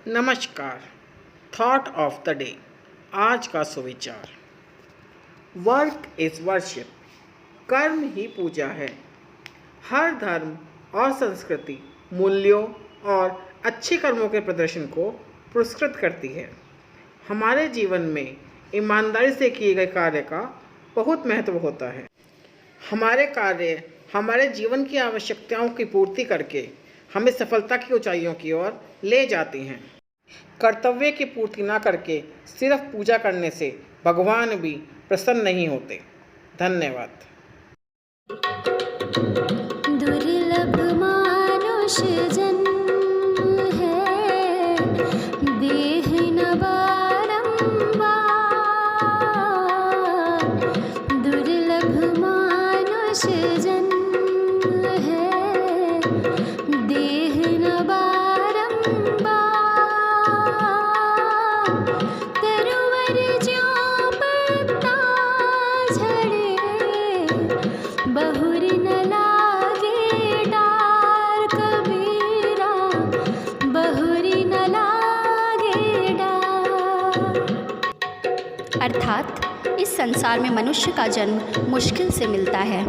नमस्कार। Thought of the day, आज का सुविचार। वर्क इज वर्शिप, कर्म ही पूजा है। हर धर्म और संस्कृति मूल्यों और अच्छे कर्मों के प्रदर्शन को पुरस्कृत करती है। हमारे जीवन में ईमानदारी से किए गए कार्य का बहुत महत्व होता है। हमारे कार्य हमारे जीवन की आवश्यकताओं की पूर्ति करके हमें सफलता की ऊंचाइयों की ओर ले जाती हैं। कर्तव्य की पूर्ति ना करके सिर्फ पूजा करने से भगवान भी प्रसन्न नहीं होते। धन्यवाद। दुर्लभ मानुष जन्म है, देह न बारंबार। दुर्लभ मानुष जन्म है, देह न बारंबार। तरुवर ज्यों पत्ता झड़े, बहुर न लागे डार। कबीरा बहुरी न लागे डार। अर्थात इस संसार में मनुष्य का जन्म मुश्किल से मिलता है।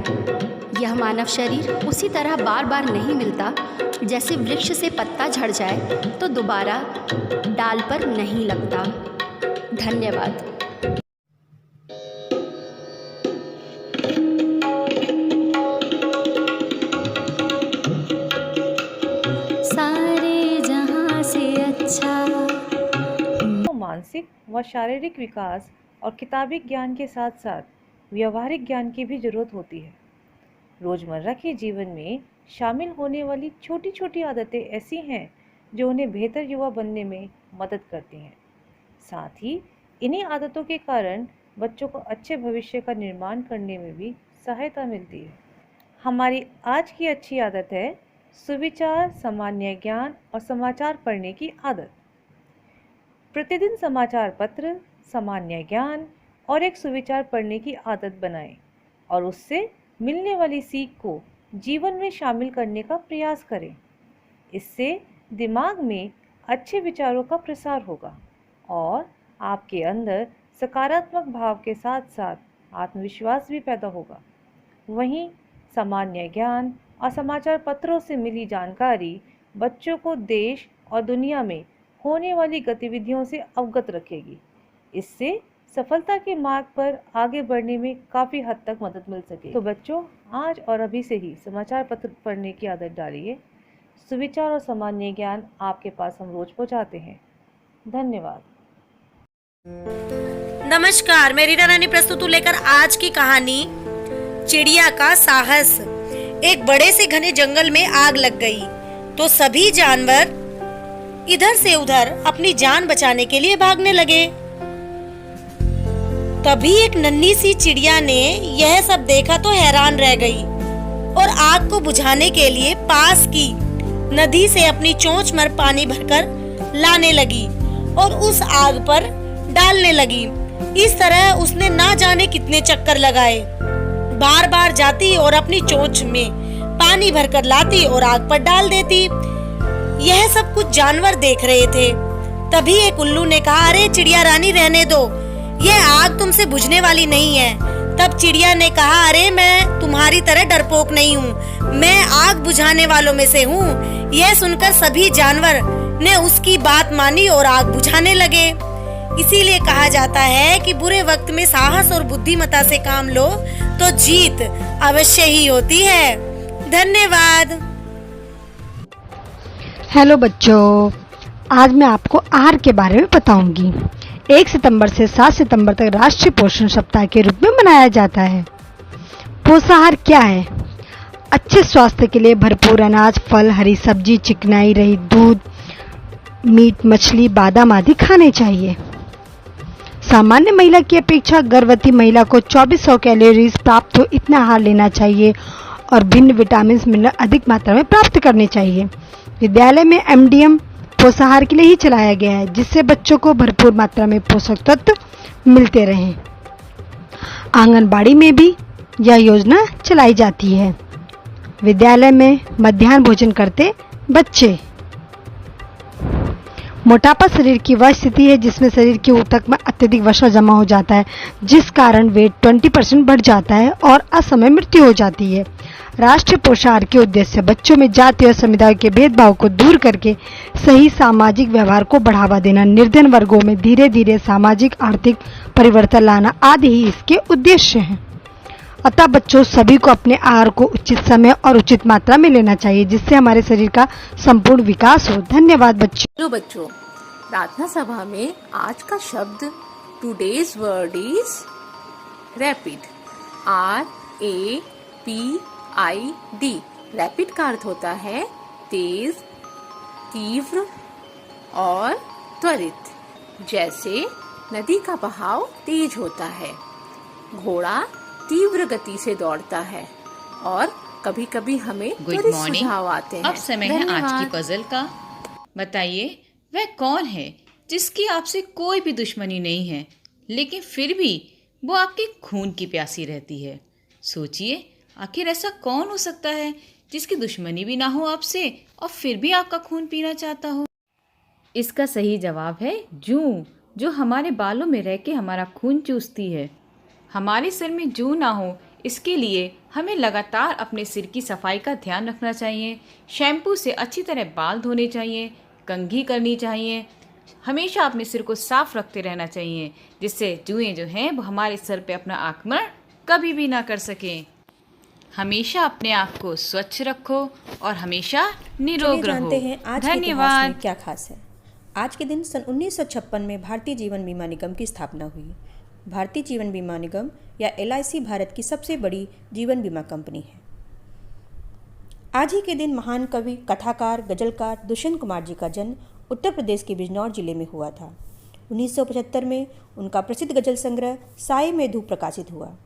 यह मानव शरीर उसी तरह बार बार नहीं मिलता जैसे वृक्ष से पत्ता झड़ जाए तो दोबारा डाल पर नहीं लगता। धन्यवाद। सारे जहां से अच्छा। मानसिक व शारीरिक विकास और किताबी ज्ञान के साथ साथ व्यावहारिक ज्ञान की भी जरूरत होती है। रोज़मर्रा के जीवन में शामिल होने वाली छोटी छोटी आदतें ऐसी हैं जो उन्हें बेहतर युवा बनने में मदद करती हैं। साथ ही इन्हीं आदतों के कारण बच्चों को अच्छे भविष्य का निर्माण करने में भी सहायता मिलती है। हमारी आज की अच्छी आदत है सुविचार, सामान्य ज्ञान और समाचार पढ़ने की आदत। प्रतिदिन समाचार पत्र, सामान्य ज्ञान और एक सुविचार पढ़ने की आदत बनाएं और उससे मिलने वाली सीख को जीवन में शामिल करने का प्रयास करें। इससे दिमाग में अच्छे विचारों का प्रसार होगा और आपके अंदर सकारात्मक भाव के साथ साथ आत्मविश्वास भी पैदा होगा। वहीं सामान्य ज्ञान और समाचार पत्रों से मिली जानकारी बच्चों को देश और दुनिया में होने वाली गतिविधियों से अवगत रखेगी। इससे सफलता के मार्ग पर आगे बढ़ने में काफ़ी हद तक मदद मिल सके। तो बच्चों, आज और अभी से ही समाचार पत्र पढ़ने की आदत डालिए। सुविचार और सामान्य ज्ञान आपके पास हम रोज पहुंचाते हैं। धन्यवाद। नमस्कार, मैं रीना रानी प्रस्तुत हूँ लेकर आज की कहानी चिड़िया का साहस। एक बड़े से घने जंगल में आग लग गई तो सभी जानवर इधर से उधर अपनी जान बचाने के लिए भागने लगे। तभी एक नन्ही सी चिड़िया ने यह सब देखा तो हैरान रह गई और आग को बुझाने के लिए पास की नदी से अपनी चोंच भर पानी भरकर लाने लगी और उस आग पर डालने लगी। इस तरह उसने ना जाने कितने चक्कर लगाए। बार बार जाती और अपनी चोंच में पानी भरकर लाती और आग पर डाल देती। यह सब कुछ जानवर देख रहे थे। तभी एक उल्लू ने कहा, अरे चिड़िया रानी, रहने दो, यह आग तुमसे बुझने वाली नहीं है। तब चिड़िया ने कहा, अरे मैं तुम्हारी तरह डरपोक नहीं हूँ, मैं आग बुझाने वालों में से हूँ। यह सुनकर सभी जानवर ने उसकी बात मानी और आग बुझाने लगे। इसीलिए कहा जाता है कि बुरे वक्त में साहस और बुद्धिमत्ता से काम लो तो जीत अवश्य ही होती है। धन्यवाद। हेलो बच्चों, आज मैं आपको आहार के बारे में बताऊंगी। 1 सितंबर से 7 सितंबर तक राष्ट्रीय पोषण सप्ताह के रूप में मनाया जाता है। पोषाहार क्या है? अच्छे स्वास्थ्य के लिए भरपूर अनाज, फल, हरी सब्जी, चिकनाई रहित दूध, मीट, मछली, बादाम आदि खाने चाहिए। सामान्य महिला की अपेक्षा गर्भवती महिला को 2400 कैलोरीज प्राप्त हो इतना आहार लेना चाहिए और भिन्न विटामिन मिनरल अधिक मात्रा में प्राप्त करने चाहिए। विद्यालय में MDM पोषाहार के लिए ही चलाया गया है, जिससे बच्चों को भरपूर मात्रा में पोषक तत्व मिलते रहें। आंगनबाड़ी में भी यह योजना चलाई जाती है। विद्यालय में मध्याह्न भोजन करते बच्चे मोटापा शरीर की वह स्थिति है जिसमें शरीर के ऊतक में अत्यधिक वसा जमा हो जाता है, जिस कारण वेट 20% बढ़ जाता है और असमय मृत्यु हो जाती है। राष्ट्रीय पोषाहार के उद्देश्य बच्चों में जाति और समुदाय के भेदभाव को दूर करके सही सामाजिक व्यवहार को बढ़ावा देना, निर्धन वर्गों में धीरे धीरे सामाजिक आर्थिक परिवर्तन लाना आदि ही इसके उद्देश्य हैं। अतः बच्चों, सभी को अपने आहार को उचित समय और उचित मात्रा में लेना चाहिए, जिससे हमारे शरीर का संपूर्ण विकास हो। धन्यवाद बच्चों। हेलो बच्चों, प्रार्थना सभा में आज का शब्द today's word is rapid. RAPID। Rapid का अर्थ होता है तेज, तीव्र और त्वरित। जैसे नदी का बहाव तेज होता है, घोड़ा तीव्र गति से दौड़ता है और कभी-कभी हमें त्वरित सुझाव आते हैं। अब समय है आज की पजल का। बताइए वह कौन है जिसकी आपसे कोई भी दुश्मनी नहीं है, लेकिन फिर भी वो आपके खून की प्यासी रहती है। सोचिए आखिर ऐसा कौन हो सकता है जिसकी दुश्मनी भी ना हो आपसे और फिर भी आपका खून पीना चाहता हो। इसका सही जवाब है जूं, जो हमारे बालों में रह के हमारा खून चूसती है। हमारे सिर में जूं ना हो, इसके लिए हमें लगातार अपने सिर की सफाई का ध्यान रखना चाहिए। शैम्पू से अच्छी तरह बाल धोने चाहिए, कंघी करनी चाहिए। हमेशा अपने सिर को साफ रखते रहना चाहिए, जिससे जुएं जो हैं वो हमारे सर पे अपना आक्रमण कभी भी ना कर सकें। हमेशा अपने आप को स्वच्छ रखो और हमेशा निरोग रहो। जानते हैं आज के इतिहास में क्या खास है। आज के दिन सन 1956 में भारतीय जीवन बीमा निगम की स्थापना हुई। भारतीय जीवन बीमा निगम या LIC भारत की सबसे बड़ी जीवन बीमा कंपनी है। आज ही के दिन महान कवि, कथाकार, गजलकार दुष्यंत कुमार जी का जन्म उत्तर प्रदेश के बिजनौर जिले में हुआ था। 1975 में उनका प्रसिद्ध गजल संग्रह साए में धूप प्रकाशित हुआ,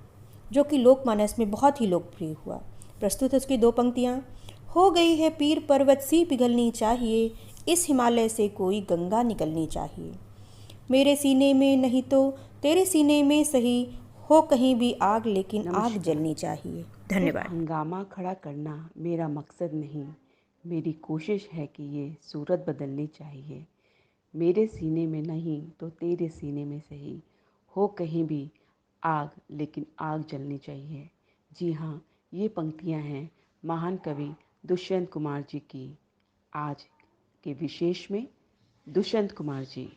जो कि लोकमानस में बहुत ही लोकप्रिय हुआ। प्रस्तुत है उसकी दो पंक्तियाँ। हो गई है पीर पर्वत सी पिघलनी चाहिए, इस हिमालय से कोई गंगा निकलनी चाहिए। मेरे सीने में नहीं तो तेरे सीने में सही, हो कहीं भी आग लेकिन आग जलनी चाहिए। धन्यवाद। हंगामा खड़ा करना मेरा मकसद नहीं, मेरी कोशिश है कि ये सूरत बदलनी चाहिए। मेरे सीने में नहीं तो तेरे सीने में सही, हो कहीं भी आग लेकिन आग जलनी चाहिए। जी हाँ, ये पंक्तियाँ हैं महान कवि दुष्यंत कुमार जी की। आज के विशेष में दुष्यंत कुमार जी।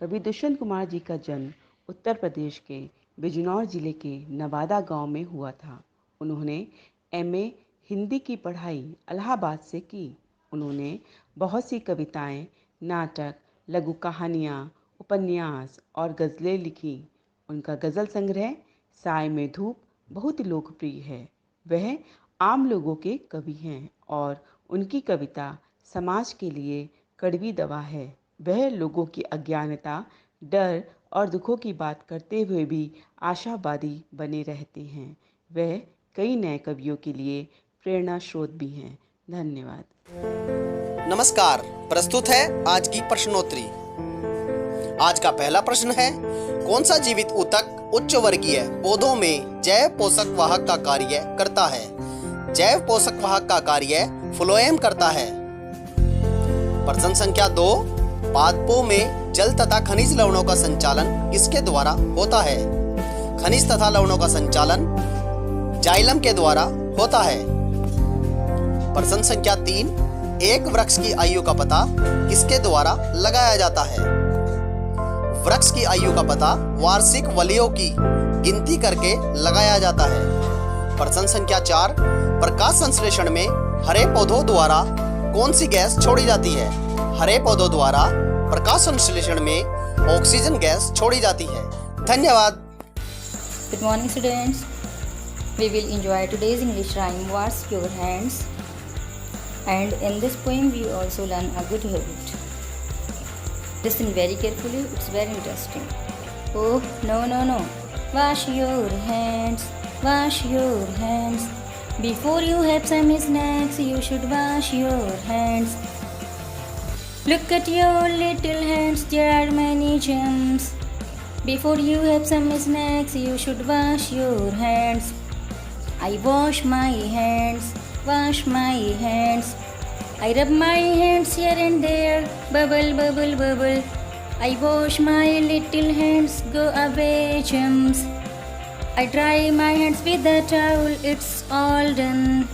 कवि दुष्यंत कुमार जी का जन्म उत्तर प्रदेश के बिजनौर जिले के नवादा गांव में हुआ था। उन्होंने MA हिंदी की पढ़ाई इलाहाबाद से की। उन्होंने बहुत सी कविताएं, नाटक, लघु कहानियाँ, उपन्यास और गज़लें लिखी। उनका गज़ल संग्रह साए में धूप बहुत लोकप्रिय है। वह आम लोगों के कवि हैं और उनकी कविता समाज के लिए कड़वी दवा है। वह लोगों की अज्ञानता, डर और दुखों की बात करते हुए भी आशावादी बने रहते हैं। वह कई नए कवियों के लिए प्रेरणा स्रोत भी हैं। धन्यवाद। नमस्कार, प्रस्तुत है आज की प्रश्नोत्तरी। आज का पहला प्रश्न है, कौन सा जीवित ऊतक उच्च वर्गीय पौधों में जैव पोषक वाहक का कार्य करता है? जैव पोषक वाहक का कार्य फ्लोएम करता है। प्रश्न संख्या 2, पादपों में जल तथा खनिज लवणों का संचालन किसके द्वारा होता है? खनिज तथा लवणों का संचालन जाइलम के द्वारा होता है। प्रश्न संख्या 3, एक वृक्ष की आयु का पता किसके द्वारा लगाया जाता है? वृक्ष की आयु का पता वार्षिक वलयों की गिनती करके लगाया जाता है। प्रश्न संख्या 4, प्रकाश संश्लेषण में हरे पौधों द्वारा कौन सी गैस छोड़ी जाती है? हरे पौधों द्वारा प्रकाश संश्लेषण में ऑक्सीजन गैस छोड़ी जाती है। धन्यवाद। Good morning students. We will enjoy today's English rhyme Wash Your Hands, and in this poem we also learn a good habit. Listen very carefully, it's very interesting. Oh no no no, wash your hands, wash your hands. Before you have some snacks, you should wash your hands. Look at your little hands, there are many germs. Before you have some snacks, you should wash your hands. I wash my hands, wash my hands. I rub my hands here and there, bubble, bubble, bubble. I wash my little hands, go away germs. I dry my hands with a towel, it's all done.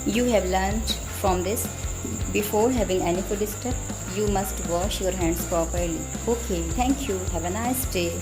You have learned from this. Before having any food step, you must wash your hands properly. Okay, thank you. Have a nice day.